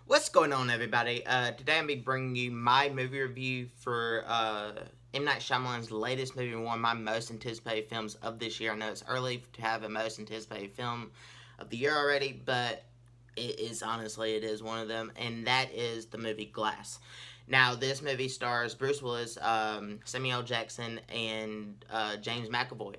What's going on, everybody? Today I'm be bringing you my movie review for M. Night Shyamalan's latest movie, one of my most anticipated films of this year. I know it's early to have a most anticipated film of the year already, but it is one of them, and that is the movie Glass. Now, this movie stars Bruce Willis, Samuel L. Jackson, and James McAvoy,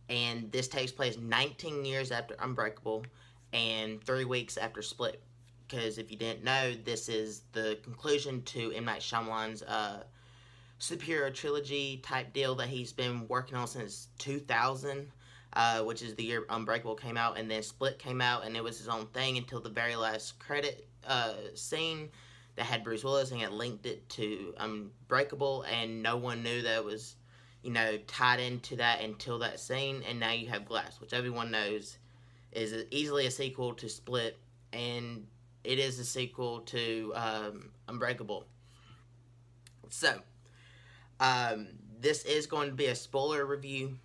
and this takes place 19 years after Unbreakable and 3 weeks after Split. Because if you didn't know, this is the conclusion to M. Night Shyamalan's superhero trilogy type deal that he's been working on since 2000, which is the year Unbreakable came out, and then Split came out, and it was his own thing until the very last credit scene that had Bruce Willis, and it linked it to Unbreakable, and no one knew that it was, tied into that until that scene, and now you have Glass, which everyone knows is easily a sequel to Split, and it is a sequel to Unbreakable. So, this is going to be a spoiler review.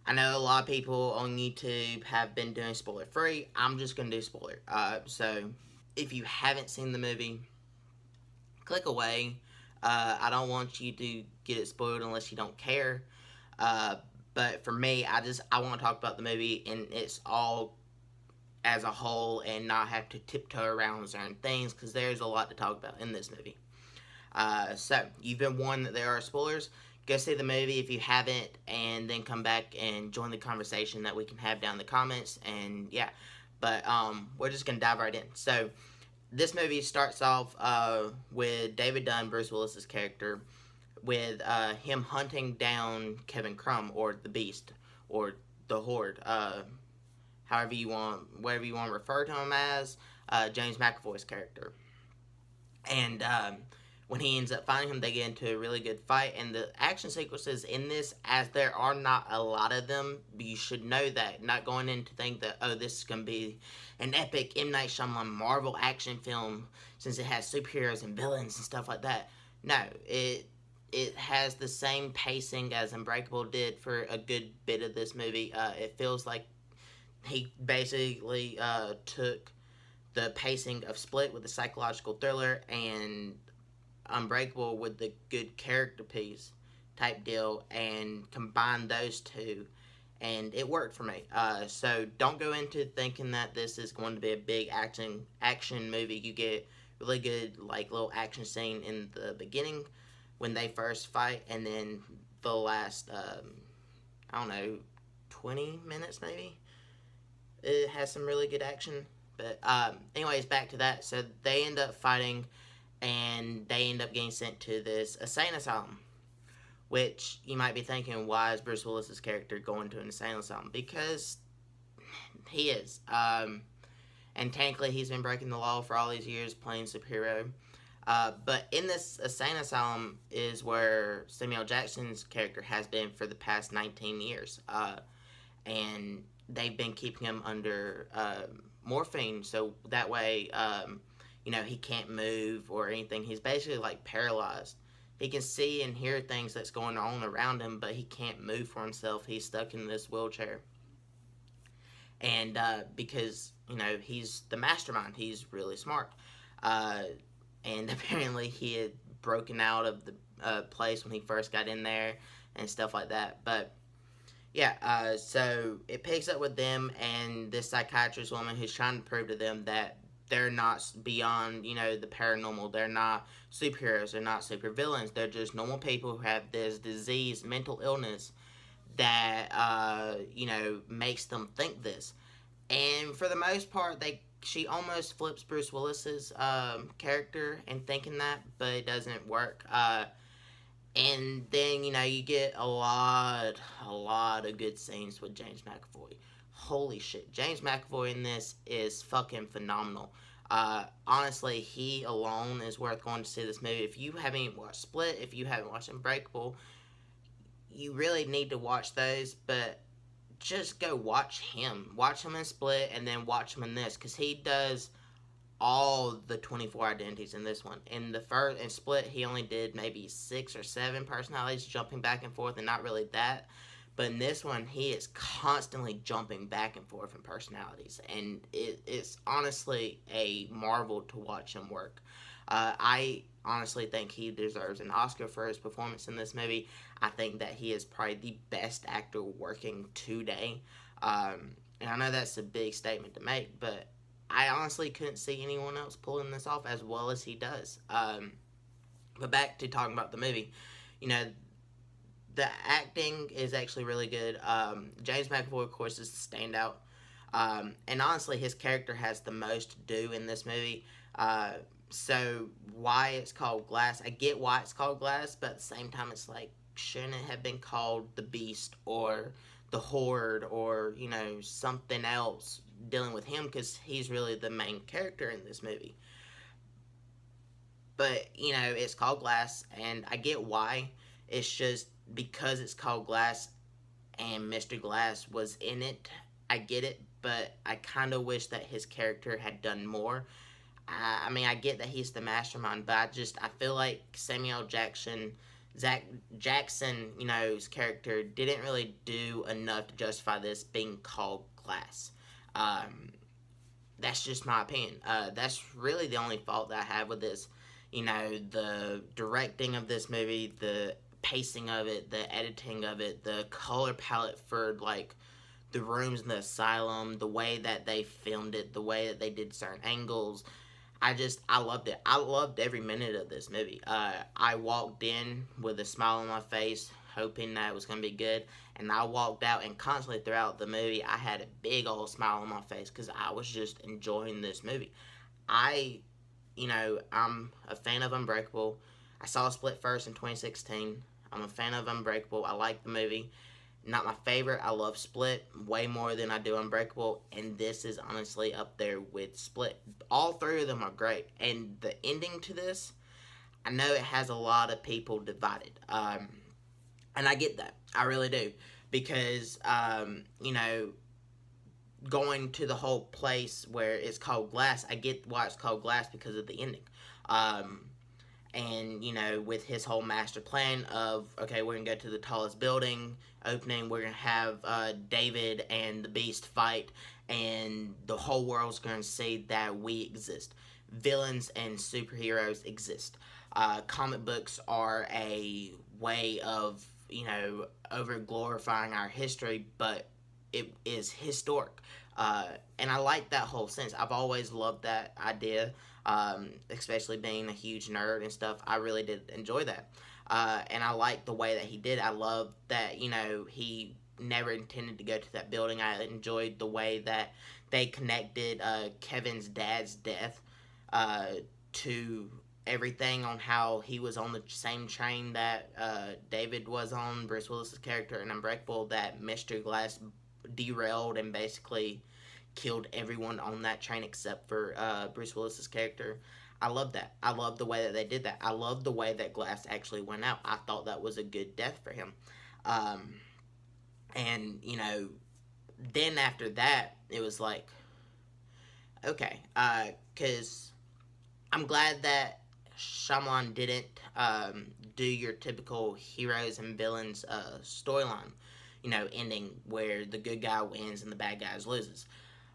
I know a lot of people on YouTube have been doing spoiler free. I'm just going to do spoiler. So, if you haven't seen the movie, click away. I don't want you to get it spoiled unless you don't care. But for me, I want to talk about the movie and it's all as a whole and not have to tiptoe around certain things because there's a lot to talk about in this movie. So, you've been warned that there are spoilers. Go see the movie if you haven't, and then come back and join the conversation that we can have down in the comments, and yeah. But we're just going to dive right in. So, this movie starts off with David Dunn, Bruce Willis's character, with him hunting down Kevin Crumb, or the Beast, or the Horde, whatever you want to refer to him as, James McAvoy's character. And when he ends up finding him, they get into a really good fight. And the action sequences in this, as there are not a lot of them, you should know that. Not going in to think that, oh, this is going to be an epic M. Night Shyamalan Marvel action film, since it has superheroes and villains and stuff like that. No, it has the same pacing as Unbreakable did for a good bit of this movie. It feels like he basically took the pacing of Split with the psychological thriller and Unbreakable with the good character piece type deal and combined those two, and it worked for me. So don't go into thinking that this is going to be a big action movie. You get really good little action scene in the beginning when they first fight, and then the last 20 minutes maybe, it has some really good action. But anyways, back to that. So they end up fighting, and they end up getting sent to this insane asylum. Which you might be thinking, why is Bruce Willis's character going to an insane asylum? Because he is. And technically, he's been breaking the law for all these years, playing superhero. But in this insane asylum is where Samuel Jackson's character has been for the past 19 years. And they've been keeping him under morphine, so that way, he can't move or anything. He's basically paralyzed. He can see and hear things that's going on around him, but he can't move for himself. He's stuck in this wheelchair. And because, he's the mastermind, he's really smart. And apparently he had broken out of the place when he first got in there and stuff like that. But yeah, so it picks up with them and this psychiatrist woman who's trying to prove to them that they're not beyond, the paranormal. They're not superheroes. They're not supervillains. They're just normal people who have this disease, mental illness, that, makes them think this. And for the most part, she almost flips Bruce Willis's character in thinking that, but it doesn't work. And then, you get a lot of good scenes with James McAvoy. Holy shit. James McAvoy in this is fucking phenomenal. Honestly, he alone is worth going to see this movie. If you haven't watched Split, if you haven't watched Unbreakable, you really need to watch those, but just go watch him. Watch him in Split and then watch him in this, because he does all the 24 identities in this one. In Split, he only did maybe 6 or 7 personalities, jumping back and forth, and not really that. But in this one, he is constantly jumping back and forth in personalities, and it's honestly a marvel to watch him work. I honestly think he deserves an Oscar for his performance in this movie. I think that he is probably the best actor working today. And I know that's a big statement to make, but I honestly couldn't see anyone else pulling this off as well as he does. But back to talking about the movie, you know, the acting is actually really good. James McAvoy, of course, is the standout. And honestly, his character has the most to do in this movie. So why it's called Glass, I get why it's called Glass, but at the same time, it's like, shouldn't it have been called The Beast or The Horde or, something else dealing with him, because he's really the main character in this movie. But, it's called Glass, and I get why. It's just because it's called Glass and Mr. Glass was in it, I get it, but I kind of wish that his character had done more. I mean, I get that he's the mastermind, but I feel like Samuel Jackson, his character didn't really do enough to justify this being called Glass. That's just my opinion. That's really the only fault that I have with this. The directing of this movie, the pacing of it, the editing of it, the color palette for, like, the rooms in the asylum, the way that they filmed it, the way that they did certain angles. I loved it. I loved every minute of this movie. I walked in with a smile on my face, hoping that it was going to be good, and I walked out, and constantly throughout the movie, I had a big old smile on my face, because I was just enjoying this movie. I'm a fan of Unbreakable. I saw Split first in 2016. I'm a fan of Unbreakable. I like the movie. Not my favorite. I love Split way more than I do Unbreakable, and this is honestly up there with Split. All three of them are great, and the ending to this, I know it has a lot of people divided, and I get that. I really do, because, going to the whole place where it's called Glass, I get why it's called Glass because of the ending. And, with his whole master plan of, okay, we're going to go to the tallest building opening, we're going to have David and the Beast fight, and the whole world's going to see that we exist. Villains and superheroes exist. Comic books are a way of, over glorifying our history, but it is historic. And I like that whole sense. I've always loved that idea. Especially being a huge nerd and stuff, I really did enjoy that. And I like the way that he did. I love that, he never intended to go to that building. I enjoyed the way that they connected Kevin's dad's death to everything on how he was on the same train that David was on, Bruce Willis's character in Unbreakable, that Mr. Glass derailed and basically killed everyone on that train except for Bruce Willis's character. I love that. I love the way that they did that. I love the way that Glass actually went out. I thought that was a good death for him. And, then after that, it was like, okay, because I'm glad that Shyamalan didn't do your typical heroes and villains storyline, ending where the good guy wins and the bad guy loses.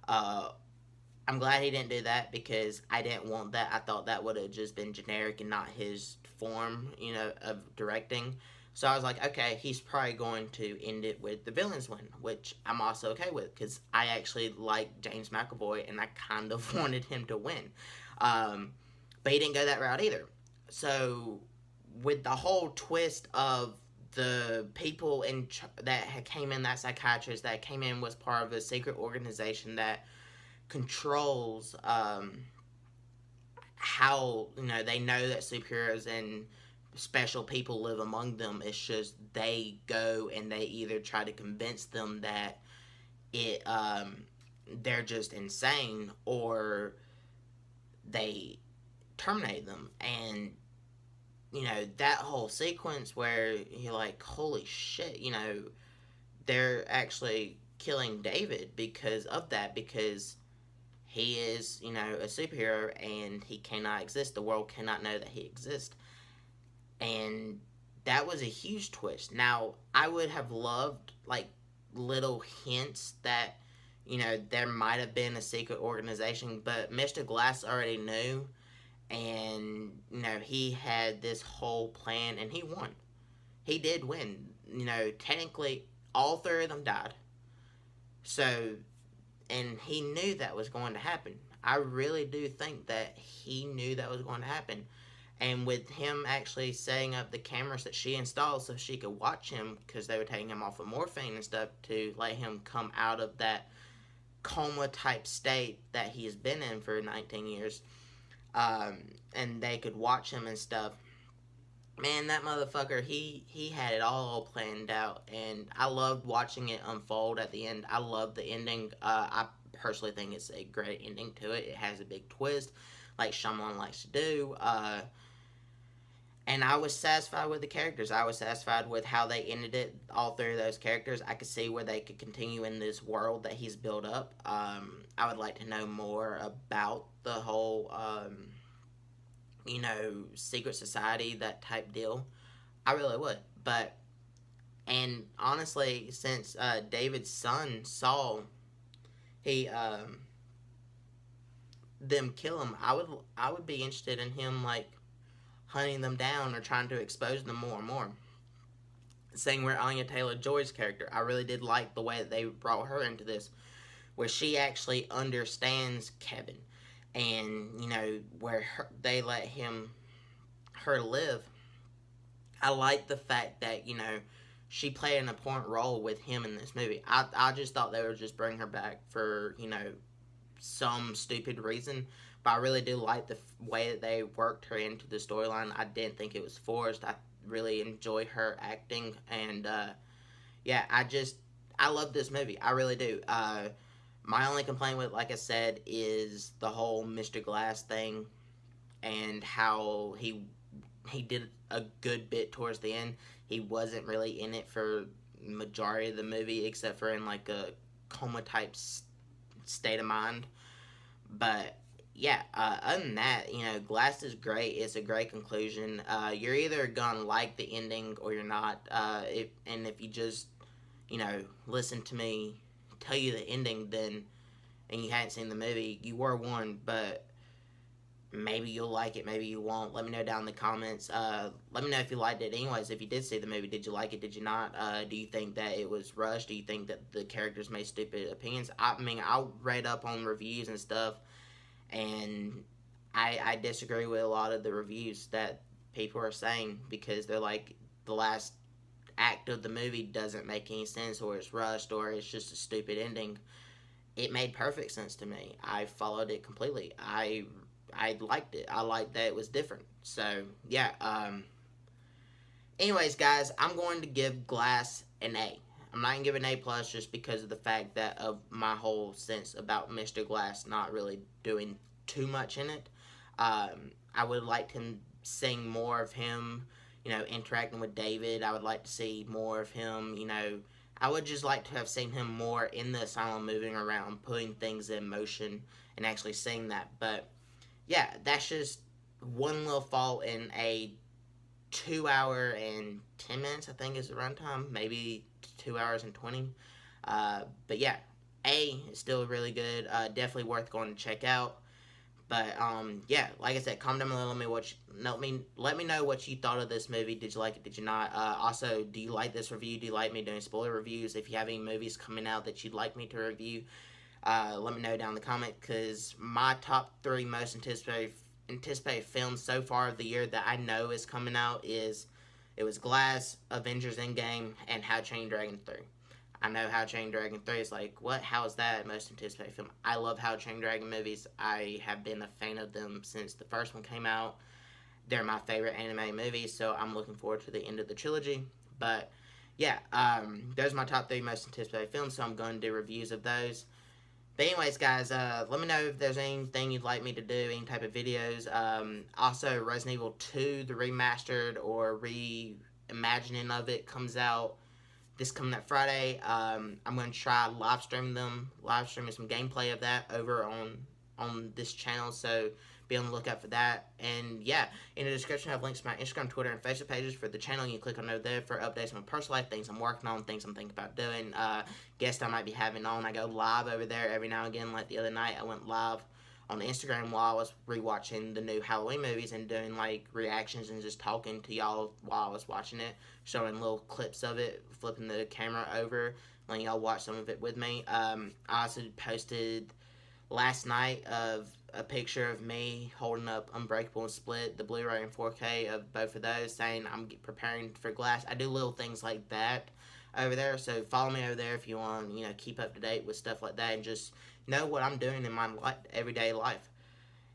I'm glad he didn't do that, because I didn't want that. I thought that would have just been generic and not his form, of directing. So I was like, okay, he's probably going to end it with the villains win, which I'm also okay with, because I actually like James McAvoy, and I kind of wanted him to win. But he didn't go that route either. So with the whole twist of the people that came in, that psychiatrist that came in was part of a secret organization that controls how, they know that superheroes and special people live among them. It's just they go and they either try to convince them that they're just insane, or they terminate them. And that whole sequence where you're like, holy shit, they're actually killing David because of that, because he is, a superhero and he cannot exist. The world cannot know that he exists. And that was a huge twist. Now, I would have loved, like, little hints that, there might have been a secret organization, but Mr. Glass already knew, and, he had this whole plan, and he won. He did win. Technically, all three of them died. So, and he knew that was going to happen. I really do think that he knew that was going to happen. And with him actually setting up the cameras that she installed so she could watch him, because they were taking him off of morphine and stuff to let him come out of that coma type state that he has been in for 19 years, and they could watch him and stuff. Man, that motherfucker, he had it all planned out, and I loved watching it unfold at the end. I love the ending. I personally think it's a great ending to it. It has a big twist, like Shyamalan likes to do. And I was satisfied with the characters. I was satisfied with how they ended it. All three of those characters, I could see where they could continue in this world that he's built up. I would like to know more about the whole, secret society, that type deal. I really would. And honestly, since David's son, Saul, he, them kill him, I would be interested in him, like, hunting them down or trying to expose them more and more. Same with Anya Taylor-Joy's character. I really did like the way that they brought her into this, where she actually understands Kevin, and where they let her live. I like the fact that she played an important role with him in this movie. I just thought they would just bring her back for some stupid reason. But I really do like the way that they worked her into the storyline. I didn't think it was forced. I really enjoy her acting. And, I love this movie. I really do. My only complaint with, like I said, is the whole Mr. Glass thing. And how he did a good bit towards the end. He wasn't really in it for the majority of the movie, except for in, like, a coma-type state of mind. But yeah, other than that, Glass is great. It's a great conclusion. You're either gonna like the ending or you're not. If you just, listen to me tell you the ending, then, and you hadn't seen the movie, you were warned. But maybe you'll like it, maybe you won't. Let me know down in the comments. Let me know if you liked it. Anyways, if you did see the movie, did you like it? Did you not? Do you think that it was rushed? Do you think that the characters made stupid opinions? I mean, I read up on reviews and stuff, and I disagree with a lot of the reviews that people are saying, because they're like, the last act of the movie doesn't make any sense, or it's rushed, or it's just a stupid ending. It made perfect sense to me. I followed it completely. I liked it. I liked that it was different. So, yeah. Anyways, guys, I'm going to give Glass an A. I'm not going to give an A+, just because of the fact that of my whole sense about Mr. Glass not really doing too much in it. I would like to seeing more of him, interacting with David. I would like to see more of him, I would just like to have seen him more in the asylum, moving around, putting things in motion, and actually seeing that. But yeah, that's just one little fault in a 2 hour and 10 minutes, I think, is the runtime. Maybe 2 hours and 20. But yeah, A is still really good. Definitely worth going to check out. But yeah, like I said, comment down below. Let me know what you thought of this movie. Did you like it? Did you not? Also, do you like this review? Do you like me doing spoiler reviews? If you have any movies coming out that you'd like me to review, let me know down in the comment, because my top 3 most anticipated films so far of the year that I know is coming out it was Glass, Avengers Endgame, and How to Train Your Dragon 3. I know How to Train Your Dragon 3 is like, what? How is that most anticipated film? I love How to Train Your Dragon movies. I have been a fan of them since the first one came out. They're my favorite anime movies, so I'm looking forward to the end of the trilogy. But yeah, those are my top 3 most anticipated films, so I'm going to do reviews of those. But anyways, guys, let me know if there's anything you'd like me to do, any type of videos. Also, Resident Evil 2, the remastered or reimagining of it, comes out this coming up Friday. I'm going to try live streaming some gameplay of that over on this channel, so be on the lookout for that. And yeah, in the description I have links to my Instagram, Twitter, and Facebook pages for the channel. You can click on over there for updates on my personal life, things I'm working on, things I'm thinking about doing, guests I might be having on. I go live over there every now and again. Like the other night, I went live on Instagram while I was rewatching the new Halloween movies and doing like reactions and just talking to y'all while I was watching it, showing little clips of it, flipping the camera over, letting y'all watch some of it with me. I also posted last night of a picture of me holding up Unbreakable and Split, the Blu-ray and 4K of both of those, saying I'm preparing for Glass. I do little things like that over there, so follow me over there if you want to, keep up to date with stuff like that and just know what I'm doing in my everyday life.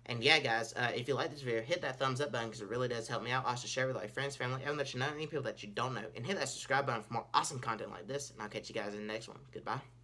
And yeah, guys, if you like this video, hit that thumbs up button because it really does help me out. Also, share with all your friends, family, everyone that you know, any people that you don't know. And hit that subscribe button for more awesome content like this. And I'll catch you guys in the next one. Goodbye.